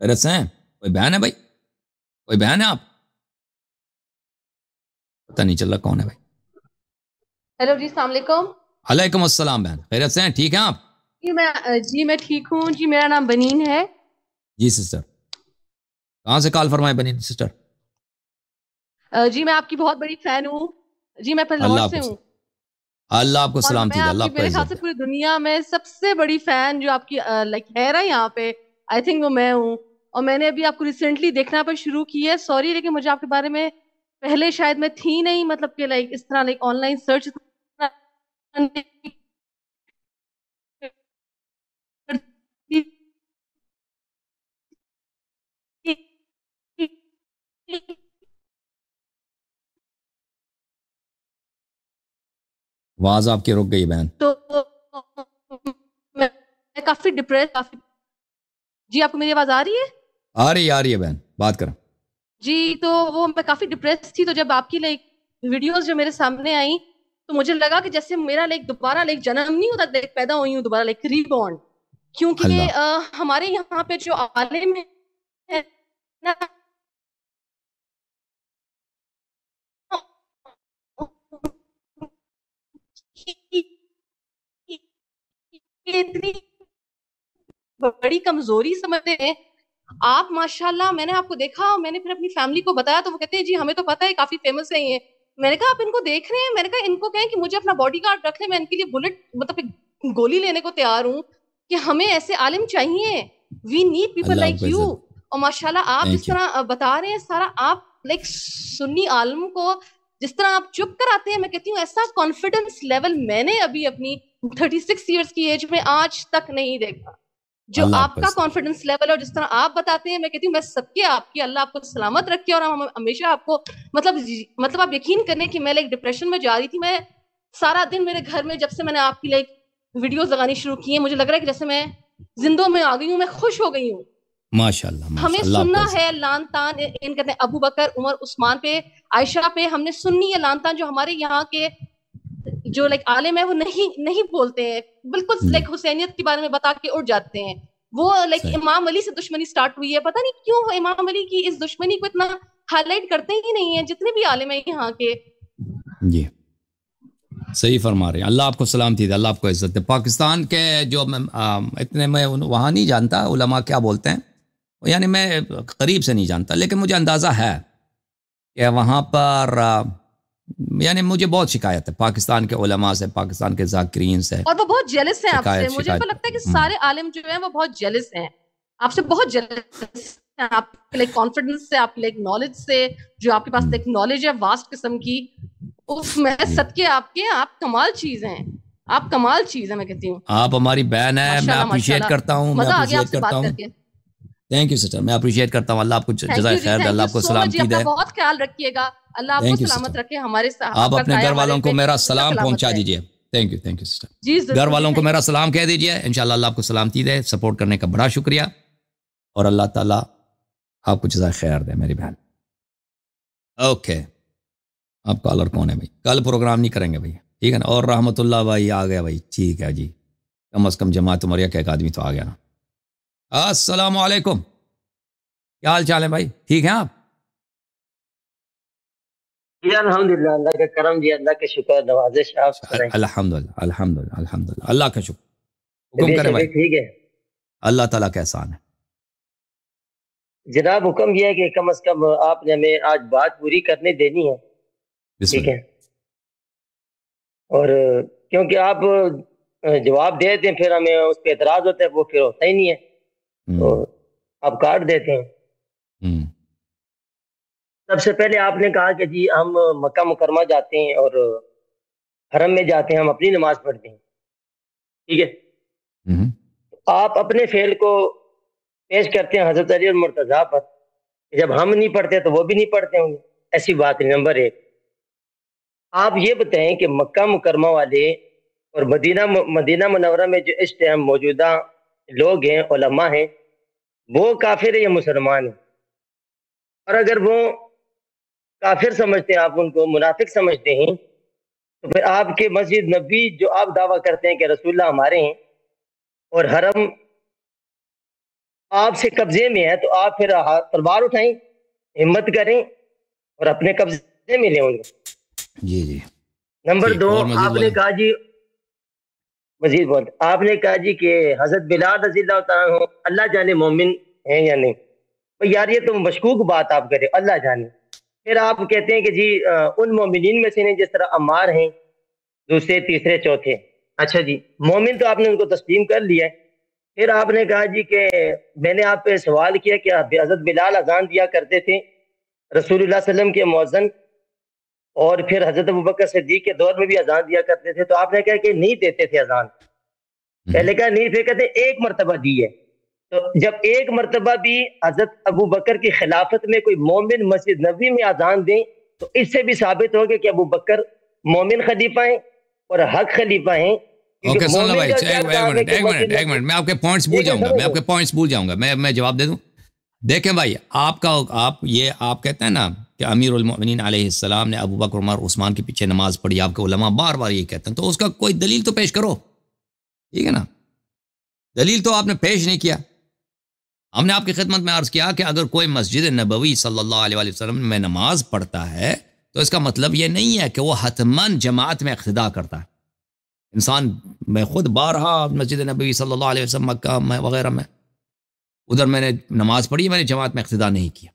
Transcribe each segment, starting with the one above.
خیریت سے ہیں؟ کوئی بہن ہے بھائی؟ کوئی بہن ہے آپ؟ پتہ نہیں چل رہا کون ہے بھائی. ہیلو جی السلام علیکم. علیکم السلام بہن، خیریت سے ہیں؟ ٹھیک ہیں آپ؟ جی میں ٹھیک ہوں جی. میرا نام بنین ہے. جی سسٹر. کہاں سے کال فرمائے بنین سسٹر؟ جی میں آپ کی بہت بڑی فین ہوں جی. میں اللہ لاہور آپ سے کو ہوں اللہ آپ کو اور سلامتی میں دے، آپ اللہ کی آپ کو میرے خیال عزت سے دے. پوری دنیا میں سب سے بڑی فین جو آپ کی لائک ہے نا یہاں پہ آئی تھنک وہ میں ہوں. اور میں نے ابھی آپ کو ریسنٹلی دیکھنا پر شروع کی ہے. سوری لیکن مجھے آپ کے بارے میں پہلے شاید میں تھی نہیں، مطلب کہ لائک اس طرح لائک آن لائن سرچ آواز آپ کی رک گئی بہن. تو میں کافی ڈپریس. جی آپ کو میری آواز آ رہی ہے؟ آ رہی ہے بہن، بات کریں. جی تو وہ میں کافی ڈپریس تھی. تو جب آپ کی لائک ویڈیوز جو میرے سامنے آئیں تو مجھے لگا کہ جیسے میرا لائک دوبارہ لائک جنم نہیں ہوتا، لائک پیدا ہوئی ہوں دوبارہ لائک ریبورن. کیونکہ اللہ ہمارے یہاں پہ جو عالم ہے نا اتنی بڑی کمزوری سمجھتے ہیں آپ. ماشاءاللہ میں نے آپ کو دیکھا، میں نے پھر اپنی فیملی کو بتایا تو وہ کہتے ہیں جی ہمیں تو پتہ ہے کافی فیمس ہے یہ. میں نے کہا آپ ان کو دیکھ رہے ہیں؟ میں نے کہا ان کو کہیں کہ مجھے اپنا باڈی گارڈ رکھ لیں، میں ان کے لیے بلٹ مطلب گولی لینے کو تیار ہوں کہ ہمیں ایسے عالم چاہیے. وی نیڈ پیپل اللہ آپ لائک کو یو. عزت. اور ماشاءاللہ آپ جس تھینک یو. طرح بتا رہے ہیں سارا، آپ لائک سنی عالم کو جس طرح آپ چپ کراتے ہیں، میں کہتی ہوں ایسا کانفیڈنس لیول میں نے ابھی اپنی 36 ایئرس کی ایج میں آج تک نہیں دیکھا. جو اللہ آپ آپ کو کا عزت. کانفیڈنس لیول اور جس طرح آپ بتاتے ہیں، میں کہتی ہوں میں سب کے آپ کی اللہ آپ کو سلامت رکھے. اور ہم ہمیشہ آپ کو مطلب آپ یقین کریں کہ میں لائک ڈپریشن میں جا رہی تھی. میں سارا دن میرے گھر میں جب سے میں نے آپ کی لائک ویڈیوز لگانی شروع کی ہیں مجھے لگ رہا ہے کہ جیسے میں زندوں میں آ گئی ہوں، میں خوش ہو گئی ہوں. ماشاءاللہ ہمیں ماشاءاللہ آپ کو سننا عزت. ہے لان تان ان کہتے ہیں ابو بکر، عمر، عثمان پہ، عائشہ پہ ہم نے سننی ہے لان تان جو ہمارے یہاں کے جو لائک عالم ہے وہ نہیں بولتے ہیں. بالکل جی لائک حسینیت کے بارے میں بتا کے اٹھ جاتے ہیں. وہ لائک صحیح. امام علی سے دشمنی سٹارٹ ہوئی ہے. پتہ نہیں کیوں امام علی کی اس دشمنی کو اتنا ہائی لائٹ کرتے ہی نہیں ہیں جتنے بھی عالم ہیں یہاں کے. جی صحیح فرما رہے ہیں. اللہ آپ کو سلامتی دے، اللہ آپ کو عزت دے. پاکستان کے جو اتنے میں وہاں نہیں جانتا علماء کیا بولتے ہیں، یعنی میں قریب سے نہیں جانتا، لیکن مجھے اندازہ ہے کہ وہاں پر یعنی مجھے بہت شکایت ہے پاکستان کے علماء سے، پاکستان کے ذاکرین سے. اور وہ بہت جیلس ہیں آپ سے. مجھے شکایت کو لگتا ہے کہ سارے عالم جو ہیں وہ بہت جیلس ہیں آپ سے، بہت جیلس ہیں آپ کے لائک کانفیڈنس سے، آپ کے لائک نالج سے، جو آپ کے پاس ایک نالج ہے واسٹ قسم کی. اف میں صدقے آپ کے، آپ کمال چیز ہیں، آپ کمال چیز ہیں. میں کہتی ہوں آپ ہماری بہن ہے، میں ماشاءاللہ اپریشیٹ ماشاءاللہ. کرتا ہوں، میں مزہ آ گیا آپ اپریشیٹ سے کرتا بات ہوں. کر کے. تھینک یو سسٹر، میں اپریشیٹ کرتا ہوں. اللہ آپ کو تھینک جزائے یو جی، خیر دے، اللہ تھینک یو آپ کو سو مچ جی. سلامتی اپنا دے. بہت خیال رکھیے گا. اللہ آپ کو تھینک یو سلامت سسٹر. رکھے. ہمارے آپ آپ کا اپنے سایہ گھر ہمارے والوں پہ کو میرا ہمیشہ سلام سلامت پہنچا رہے. دیجیے. Thank you sister. جی گھر ضرور جی، والوں کو تھینک میرا یو. سلام کہہ دیجیے. انشاءاللہ اللہ آپ کو سلامتی دے. سپورٹ کرنے کا بڑا شکریہ، اور اللہ تعالیٰ آپ کو جزائے خیر دے میری بہن. اوکے، آپ کالر کون ہے بھائی؟ کل پروگرام نہیں کریں گے بھائی، ٹھیک ہے نا؟ اور رحمت اللہ بھائی آ گیا بھائی، ٹھیک ہے جی. کم از کم جماعت عمریہ کا ایک آدمی تو آ گیا نا. السلام علیکم، کیا حال چال ہے بھائی؟ ٹھیک ہیں آپ؟ جی الحمدللہ، اللہ کا کرم جی، اللہ کا شکر نوازش. آپ سنائیں. الحمدللہ الحمدللہ الحمدللہ، اللہ کا شکر. حکم کریں بھائی. ٹھیک ہے اللہ تعالیٰ کا احسان ہے. جناب. حکم یہ ہے کہ کم از کم آپ نے ہمیں آج بات پوری کرنے دینی ہے. بسم ٹھیک اللہ. ہے. اور کیونکہ آپ جواب دے دیتے ہیں پھر ہمیں اس پہ اعتراض ہوتا ہے، وہ پھر ہوتا ہی نہیں ہے، تو آپ کاٹ دیتے ہیں. سب سے پہلے آپ نے کہا کہ جی ہم مکہ مکرمہ جاتے ہیں اور حرم میں جاتے ہیں، ہم اپنی نماز پڑھتے ہیں. ٹھیک ہے. آپ اپنے فعل کو پیش کرتے ہیں حضرت علی اور مرتضیٰ پر. جب ہم نہیں پڑھتے تو وہ بھی نہیں پڑھتے ہوں گے. ایسی بات نہیں. نمبر ایک، آپ یہ بتائیں کہ مکہ مکرمہ والے اور مدینہ منورہ میں جو اس ٹائم موجودہ لوگ ہیں، علماء ہیں، وہ کافر ہیں یا مسلمان ہیں؟ اور اگر وہ کافر سمجھتے ہیں، آپ ان کو منافق سمجھتے ہیں، تو پھر آپ کے مسجد نبی جو آپ دعویٰ کرتے ہیں کہ رسول اللہ ہمارے ہیں، اور حرم آپ سے قبضے میں ہے تو آپ پھر تلوار اٹھائیں، ہمت کریں اور اپنے قبضے میں لیں ان کو۔ جی جی نمبر دو، آپ نے کہا جی مزید بات، آپ نے کہا جی کہ حضرت بلال رضی اللہ تعالیٰ عنہ اللہ جانے مومن ہیں یا نہیں۔ تو یار یہ تو مشکوک بات آپ کرے، اللہ جانے۔ پھر آپ کہتے ہیں کہ جی ان مومنین میں سے نہیں جس طرح عمار ہیں، دوسرے تیسرے چوتھے۔ اچھا جی، مومن تو آپ نے ان کو تسلیم کر لیا ہے۔ پھر آپ نے کہا جی کہ میں نے آپ پہ سوال کیا کہ حضرت بلال اذان دیا کرتے تھے، رسول اللہ صلی اللہ علیہ وسلم کے مؤذن، اور پھر حضرت ابوبکر صدیق کے دور میں بھی اذان دیا کرتے تھے، تو آپ نے کہا کہ نہیں دیتے تھے اذان۔ پہلے کہا نہیں، پھر کہتے ایک مرتبہ دی ہے۔ تو جب ایک مرتبہ بھی حضرت ابوبکر کی خلافت میں کوئی مومن مسجد نبوی میں اذان دیں تو اس سے بھی ثابت ہو گیا کہ ابوبکر مومن خلیفہ ہیں اور حق خلیفہ ہیں۔ اوکے سن لو بھائی، ایک منٹ میں آپ کے پوائنٹس بھول جاؤں گا، میں جواب دے دوں۔ دیکھیں بھائی، آپ کہتے ہیں نا کہ امیر المؤمنین علیہ السلام نے ابوبکر عمر عثمان کے پیچھے نماز پڑھی، آپ کے علماء بار بار یہ کہتے ہیں، تو اس کا کوئی دلیل تو پیش کرو، ٹھیک ہے نا؟ دلیل تو آپ نے پیش نہیں کیا۔ ہم نے آپ کی خدمت میں عرض کیا کہ اگر کوئی مسجد نبوی صلی اللہ علیہ وسلم میں نماز پڑھتا ہے تو اس کا مطلب یہ نہیں ہے کہ وہ حتماً جماعت میں اقتداء کرتا ہے۔ انسان، میں خود بارہا مسجد نبوی صلی اللہ علیہ وسلم مکہ میں وغیرہ میں ادھر میں نے نماز پڑھی، میں نے جماعت میں اقتداء نہیں کیا،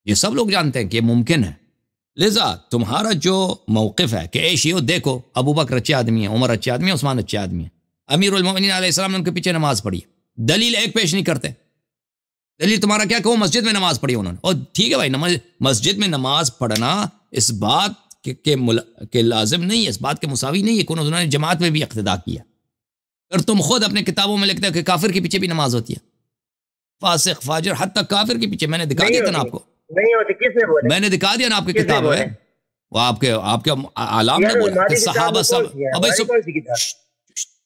یہ سب لوگ جانتے ہیں کہ یہ ممکن ہے۔ لذا تمہارا جو موقف ہے کہ اے شیعو دیکھو ابوبکر اچھے آدمی ہیں، عمر اچھے آدمی ہیں، عثمان اچھے آدمی ہیں، امیر المؤمنین علیہ السلام نے ان کے پیچھے نماز پڑھی، دلیل ایک پیش نہیں کرتے۔ دلیل تمہارا کیا کہ وہ مسجد میں نماز پڑھی انہوں نے، اور ٹھیک ہے بھائی، مسجد میں نماز پڑھنا اس بات کہ لازم نہیں ہے، اس بات کے مساوی نہیں ہے کہ انہوں نے جماعت میں بھی اقتداء کیا۔ اور تم خود اپنے کتابوں میں لکھتے ہو کہ کافر کے پیچھے بھی نماز ہوتی ہے، فاسق فاجر حتی کافر کے پیچھے، میں نے دکھا دیا تھا نا آپ کو، نہیں ہوتی، کس نے بولا؟ میں نے دکھا دیا نا آپ کی کتاب میں، وہ آپ کے عالم نے بولا کہ صحابہ سب،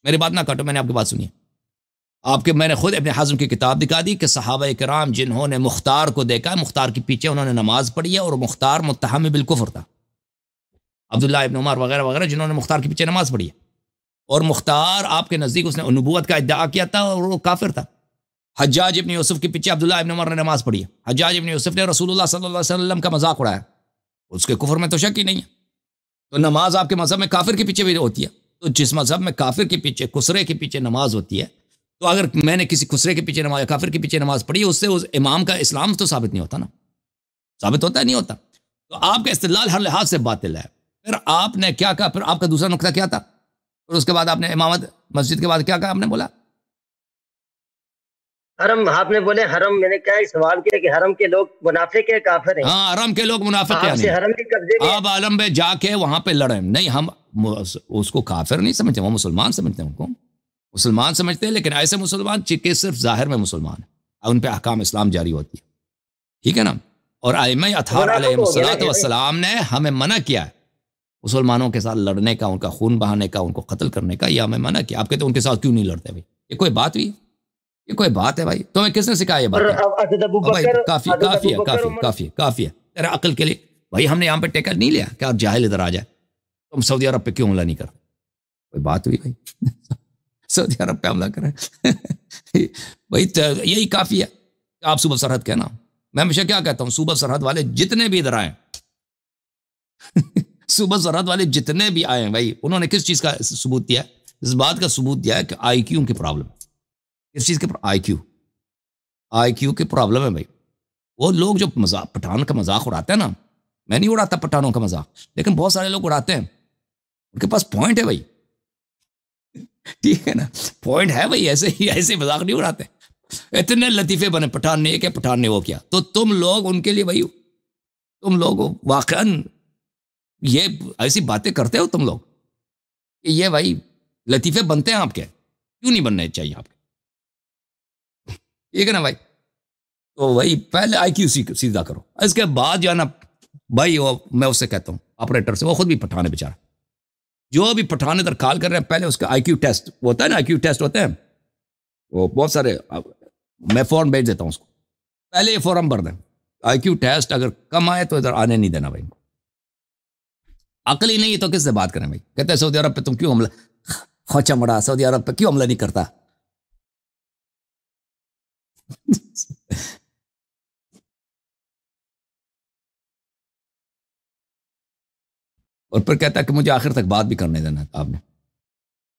میری بات نہ کاٹو، میں نے آپ کی بات سنی ہے، میں نے خود ابن حزم کی کتاب دکھا دی کہ صحابہ کرام جنہوں نے مختار کو دیکھا، مختار کے پیچھے انہوں نے نماز پڑھی ہے، اور مختار متہم بالکفر تھا، عبداللہ ابن عمر وغیرہ وغیرہ جنہوں نے مختار کے پیچھے نماز پڑھی ہے، اور مختار آپ کے نزدیک اس نے نبوت کا ادعا کیا تھا اور وہ کافر تھا۔ حجاج ابن یوسف کے پیچھے عبداللہ ابن عمر نے نماز پڑھی ہے، حجاج ابن یوسف نے رسول اللہ صلی اللہ علیہ وسلم کا مذاق اڑایا، اس کے کفر میں تو شک ہی نہیں ہے۔ تو نماز آپ کے مذہب میں کافر کے پیچھے بھی ہوتی ہے، تو جس مذہب میں کافر کے پیچھے، کسرے کے پیچھے نماز ہوتی ہے، تو اگر میں نے کسی کسرے کے پیچھے نماز یا کافر کے پیچھے نماز پڑھی، اس سے اس امام کا اسلام تو ثابت نہیں ہوتا نا، ثابت ہوتا ہے نہیں ہوتا۔ تو آپ کا استدلال ہر لحاظ سے باطل ہے۔ پھر آپ نے کیا کہا، پھر آپ کا دوسرا نقطہ کیا تھا، اور اس کے بعد آپ نے امامت مسجد کے بعد کیا کہا، آپ نے بولا حرم، آپ نے بولے حرم، میں نے کیا سوال کیا کہ حرم کے لوگ منافق ہیں، کافر ہیں؟ ہاں، حرم کے لوگ منافق ہیں، حرم کے قبضے میں آپ عالم میں جا کے وہاں پہ لڑیں نہیں، ہم اس کو کافر نہیں سمجھتے، وہ مسلمان سمجھتے ہیں، ان کو مسلمان سمجھتے ہیں، لیکن ایسے مسلمان کہ صرف ظاہر میں مسلمان ہیں، ان پہ احکام اسلام جاری ہوتی ہے، ٹھیک ہے نا۔ اور ائمہ اطہار علیہ السلام نے ہمیں منع کیا ہے مسلمانوں کے ساتھ لڑنے کا، ان کا خون بہانے کا، ان کو قتل کرنے کا، یہ ہمیں منع کیا۔ آپ کہتے ہیں ان کے ساتھ کیوں نہیں لڑتے؟ بھائی یہ کوئی بات ہوئی؟ یہ کوئی بات ہے بھائی؟ تمہیں کس نے سکھایا یہ بات؟ کافی ہے تیرے عقل کے لیے بھائی، ہم نے یہاں پہ ٹیکر نہیں لیا کہ آپ جاہل ادھر آ جائے، تم سعودی عرب پہ کیوں حملہ نہیں کرتے؟ کوئی بات ہوئی بھائی؟ سعودی عرب پہ حملہ کریں بھائی، یہی کافی ہے کہ آپ صوبہ سرحد کہنا۔ میں ہمیشہ کیا کہتا ہوں، صوبہ سرحد والے جتنے بھی ادھر آئیں صوبہ سرحد والے جتنے بھی آئے ہیں بھائی، انہوں نے کس چیز کا ثبوت دیا ہے؟ اس بات کا ثبوت دیا ہے کہ آئی کیو کی پرابلم، کس چیز کے آئی کیو کی پرابلم ہے بھائی۔ وہ لوگ جو پٹھان کا مذاق اڑاتے ہیں نا، میں نہیں اڑاتا پٹھانوں کا مذاق، لیکن بہت سارے لوگ اڑاتے ہیں، ان کے پاس پوائنٹ ہے بھائی، ٹھیک ہے نا، پوائنٹ ہے بھائی، ایسے مذاق نہیں اڑاتے، اتنے لطیفے بنے، پٹھان نے یہ کیا، پٹھان نے وہ کیا، تو تم لوگ ان کے لیے بھائی، تم لوگ واقعاً یہ ایسی باتیں کرتے ہو تم لوگ کہ یہ بھائی لطیفے بنتے ہیں آپ کے، کیوں نہیں بننے چاہیے آپ کے، ٹھیک ہے نا بھائی۔ تو وہی پہلے آئی کیو سیدھا کرو، اس کے بعد جو ہے نا بھائی، وہ میں اس سے کہتا ہوں آپریٹر سے، وہ خود بھی پٹھان ہے بیچارہ، جو بھی پٹھان ادھر کال کر رہے ہیں، پہلے اس کا آئی کیو ٹیسٹ ہوتا ہے نا، آئی کیو ٹیسٹ ہوتے ہیں وہ بہت سارے، میں فارم بھیج دیتا ہوں اس کو، پہلے یہ فارم بھر دیں، آئی کیو ٹیسٹ اگر کم آئے تو ادھر آنے نہیں دینا بھائی، عقل ہی نہیں تو کس سے بات کریں بھائی؟ کہتے ہیں سعودی عرب پہ تم کیوں حملہ، خوچا مڑا، سعودی عرب پہ کیوں حملہ نہیں کرتا؟ اور پھر کہتا ہے کہ مجھے آخر تک بات بھی کرنے دینا تھا آپ نے.